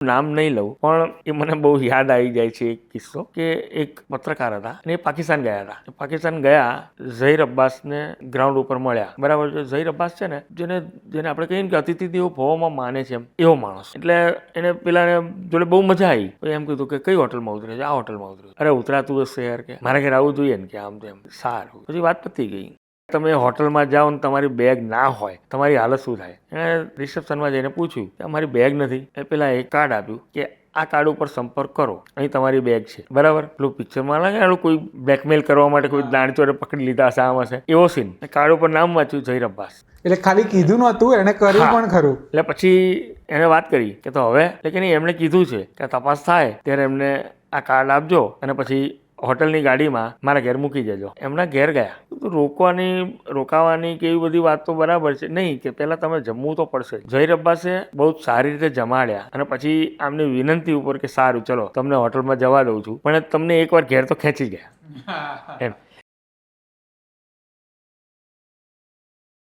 નામ નહીં લઉં પણ એ મને બહુ યાદ આવી જાય છે એક કિસ્સો કે એક પત્રકાર હતા અને એ પાકિસ્તાન ગયા હતા. પાકિસ્તાન ગયા, ઝહીર અબ્બાસને ગ્રાઉન્ડ ઉપર મળ્યા. બરાબર છે. ઝહીર અબ્બાસ છે ને જેને આપણે કહીએ ને કે અતિથિ દેવો ભવમાં માને છે એવો માણસ. એટલે એને પેલાને જોડે બહુ મજા આવી. પછી એમ કીધું કે કઈ હોટલમાં ઉતરે છે? આ હોટલમાં ઉતરે. અરે ઉતરાતું હશે યાર, કે મારા ઘરે આવવું જોઈએ ને, કે આમ તેમ. સારું, પછી વાત પતી ગઈ. તમે હોટલમાં જાઓ ને તમારી બેગ ના હોય, તમારી હાલત શું થાય? એણે રિસેપ્શનમાં જઈને પૂછ્યું કે અમારી બેગ નથી. એ પેલા એક કાર્ડ આપ્યું કે આ કાર્ડ ઉપર સંપર્ક કરો, અહીં તમારી બેગ છે. બરાબર. પેલું પિક્ચરમાં લાગે કોઈ બ્લેકમેલ કરવા માટે કોઈ દાણચોરે પકડી લીધા હશે, આમ હશે, એવો સીન. કાર્ડ ઉપર નામ વાંચ્યું ઝહીર અબ્બાસ. એટલે ખાલી કીધું નતું, એને કર્યું પણ ખરું. એટલે પછી એને વાત કરી કે તો હવે લેકિન એમણે કીધું છે કે તપાસ થાય ત્યારે એમને આ કાર્ડ આપજો અને પછી હોટલની ગાડીમાં મારા ઘેર મૂકી જજો. એમના ઘેર ગયા. રોકાવાની કે એવી બધી વાત તો બરાબર છે નહીં, કે પહેલા તમે જમવું તો પડશે. ઝહીર અબ્બાસે બહુ સારી રીતે જમાડ્યા અને પછી આમની વિનંતી ઉપર કે સારું ચલો તમને હોટલમાં જવા દઉં છું, પણ તમને એકવાર ઘેર તો ખેંચી ગયા એમ.